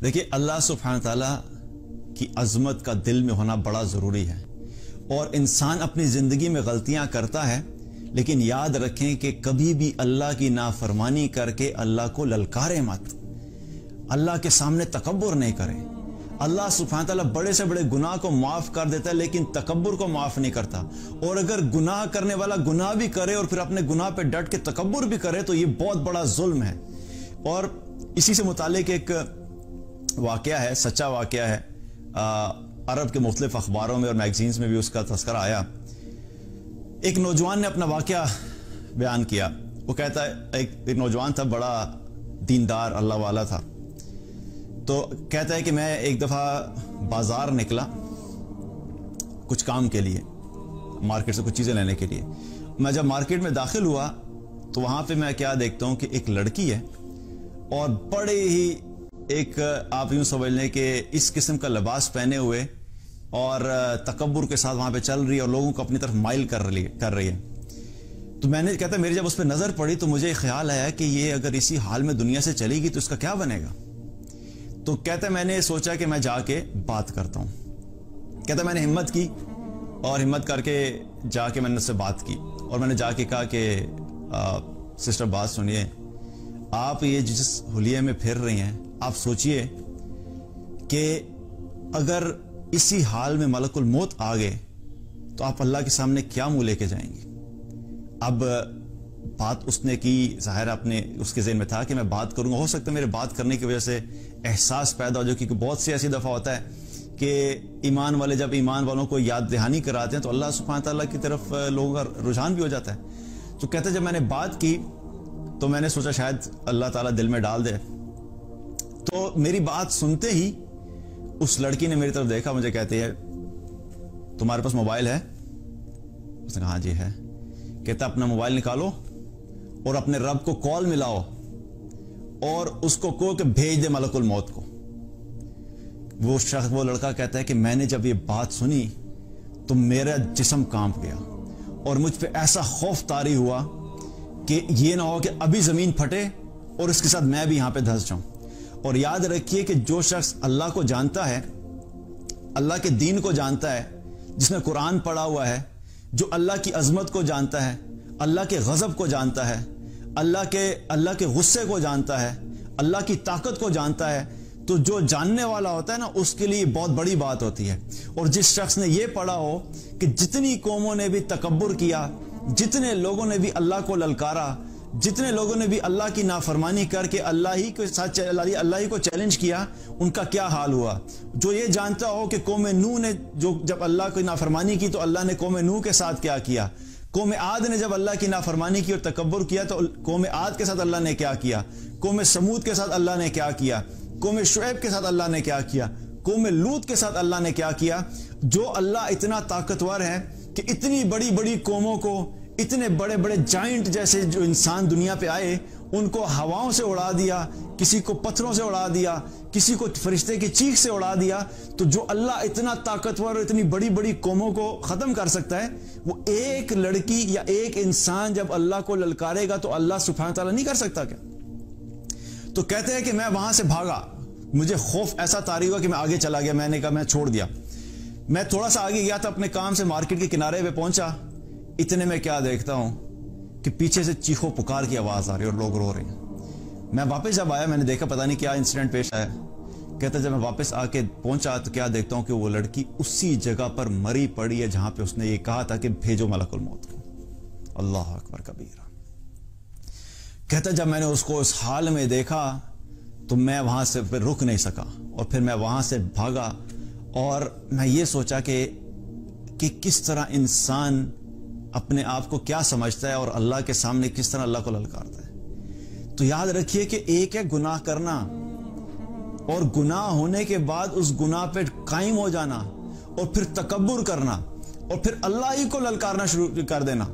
देखिए, अल्लाह सुब्हान ताला की अजमत का दिल में होना बड़ा ज़रूरी है। और इंसान अपनी ज़िंदगी में गलतियां करता है, लेकिन याद रखें कि कभी भी अल्लाह की नाफरमानी करके अल्लाह को ललकारे मत। अल्लाह के सामने तकब्बुर नहीं करें। अल्लाह सुब्हान ताला बड़े से बड़े गुनाह को माफ़ कर देता है, लेकिन तकब्बुर को माफ़ नहीं करता। और अगर गुनाह करने वाला गुनाह भी करे और फिर अपने गुनाह पे डट के तकब्बुर भी करे तो ये बहुत बड़ा जुल्म है। और इसी से मुतालिक एक वाक़या है, सच्चा वाक़या है। अरब के मुख्तलिफ अखबारों में और मैगजीन्स में भी उसका तस्करा आया। एक नौजवान ने अपना वाक़या बयान किया। वो कहता है, एक नौजवान था, बड़ा दीनदार अल्लाह वाला था। तो कहता है कि मैं एक दफ़ा बाज़ार निकला कुछ काम के लिए, मार्केट से कुछ चीज़ें लेने के लिए। मैं जब मार्केट में दाखिल हुआ तो वहाँ पे मैं क्या देखता हूँ कि एक लड़की है और बड़े ही एक आप यूँ समझ लें कि इस किस्म का लिबास पहने हुए और तकब्बुर के साथ वहाँ पे चल रही है और लोगों को अपनी तरफ माइल कर रही है। तो मैंने कहता मेरी जब उस पर नज़र पड़ी तो मुझे ख्याल आया कि ये अगर इसी हाल में दुनिया से चलेगी तो इसका क्या बनेगा। तो कहता मैंने सोचा कि मैं जाके बात करता हूँ। कहता मैंने हिम्मत की और हिम्मत करके जाके मैंने उससे बात की और मैंने जाके कहा कि सिस्टर बात सुनिए, आप ये जिस हुलिये में फिर रही हैं, आप सोचिए कि अगर इसी हाल में मलकुल मौत आ गए तो आप अल्लाह के सामने क्या मुंह लेके जाएंगी। अब बात उसने की, ज़ाहिर अपने उसके ज़हन में था कि मैं बात करूंगा, हो सकता है मेरे बात करने की वजह से एहसास पैदा हो जाए, क्योंकि बहुत सी ऐसी दफ़ा होता है कि ईमान वाले जब ईमान वालों को याद दहानी कराते हैं तो अल्लाह सुब्हान ताला की तरफ लोगों का रुझान भी हो जाता है। तो कहते जब मैंने बात की तो मैंने सोचा शायद अल्लाह ताला दिल में डाल दे। तो मेरी बात सुनते ही उस लड़की ने मेरी तरफ देखा, मुझे कहती है तुम्हारे पास मोबाइल है? उसने कहा हाँ जी है। कहता अपना मोबाइल निकालो और अपने रब को कॉल मिलाओ और उसको कहो कि भेज दे मलकुल मौत को। वो लड़का कहता है कि मैंने जब ये बात सुनी तो मेरा जिस्म कांप गया और मुझ पे ऐसा खौफ तारी हुआ कि ये ना हो कि अभी जमीन फटे और इसके साथ मैं भी यहां पे धंस जाऊं। और याद रखिए कि जो शख्स अल्लाह को जानता है, अल्लाह के दीन को जानता है, जिसने कुरान पढ़ा हुआ है, जो अल्लाह की अजमत को जानता है, अल्लाह के गजब को जानता है, अल्लाह के गुस्से को जानता है, अल्लाह की ताकत को जानता है, तो जो जानने वाला होता है ना, उसके लिए बहुत बड़ी बात होती है। और जिस शख्स ने यह पढ़ा हो कि जितनी कौमों ने भी तकब्बुर किया, जितने लोगों ने भी अल्लाह को ललकारा, जितने लोगों ने भी अल्लाह की नाफरमानी करके अल्लाह ही को चैलेंज किया, उनका क्या हाल हुआ। जो ये जानता हो कि कौम नूह ने जो जब अल्लाह की नाफरमानी की तो अल्लाह ने कौम नूह के साथ क्या किया, कौम आद ने जब अल्लाह की नाफरमानी की और तकब्बुर किया तो कौम आद के साथ अल्लाह ने क्या किया, कौम समूद के साथ अल्लाह ने क्या किया, कौम शुएब के साथ अल्लाह ने क्या किया, कौम लूत के साथ अल्लाह ने क्या किया। जो अल्लाह इतना ताकतवर है कि इतनी बड़ी बड़ी कौमों को, इतने बड़े बड़े जाइंट जैसे जो इंसान दुनिया पे आए, उनको हवाओं से उड़ा दिया, किसी को पत्थरों से उड़ा दिया, किसी को फरिश्ते की चीख से उड़ा दिया। तो जो अल्लाह इतना ताकतवर और इतनी बड़ी बड़ी कौमों को खत्म कर सकता है, वो एक लड़की या एक इंसान जब अल्लाह को ललकारेगा तो अल्लाह सुब्हान ताला नहीं कर सकता क्या। तो कहते हैं कि मैं वहां से भागा, मुझे खौफ ऐसा तारी हुआ कि मैं आगे चला गया। मैंने कहा मैं छोड़ दिया। मैं थोड़ा सा आगे गया था अपने काम से, मार्केट के किनारे पे पहुंचा। इतने में क्या देखता हूं कि पीछे से चीखो पुकार की आवाज आ रही है और लोग रो रहे हैं। मैं वापस जब आया, मैंने देखा पता नहीं क्या इंसिडेंट पेश आया। कहता जब मैं वापस आके पहुंचा तो क्या देखता हूं कि वो लड़की उसी जगह पर मरी पड़ी है जहां पे उसने ये कहा था कि भेजो मलकुल मौत को। अल्लाह अकबर कबीरा। कहता जब मैंने उसको उस हाल में देखा तो मैं वहां से फिर रुक नहीं सका और फिर मैं वहां से भागा। और मैं ये सोचा कि किस तरह इंसान अपने आप को क्या समझता है और अल्लाह के सामने किस तरह अल्लाह को ललकारता है। तो याद रखिए कि एक है गुनाह करना और गुनाह होने के बाद उस गुनाह पे कायम हो जाना और फिर तकब्बुर करना और फिर अल्लाह ही को ललकारना शुरू कर देना,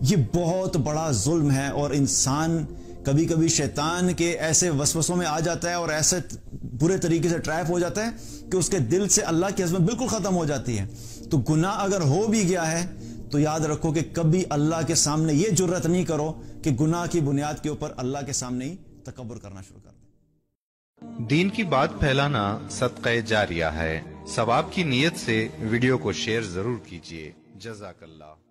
ये बहुत बड़ा जुल्म है। और इंसान कभी कभी शैतान के ऐसे वसवसों में आ जाता है और ऐसे बुरे तरीके से ट्रैप हो जाता है कि उसके दिल से अल्लाह की अज़मत बिल्कुल खत्म हो जाती है। तो गुनाह अगर हो भी गया है तो याद रखो कि कभी अल्लाह के सामने ये जुर्रत नहीं करो कि गुनाह की बुनियाद के ऊपर अल्लाह के सामने ही तकब्बुर करना शुरू कर दो। دین کی بات پھیلانا صدقہ جاریہ ہے. ثواب کی نیت سے ویڈیو کو شیئر ضرور کیجیے. جزاک اللہ.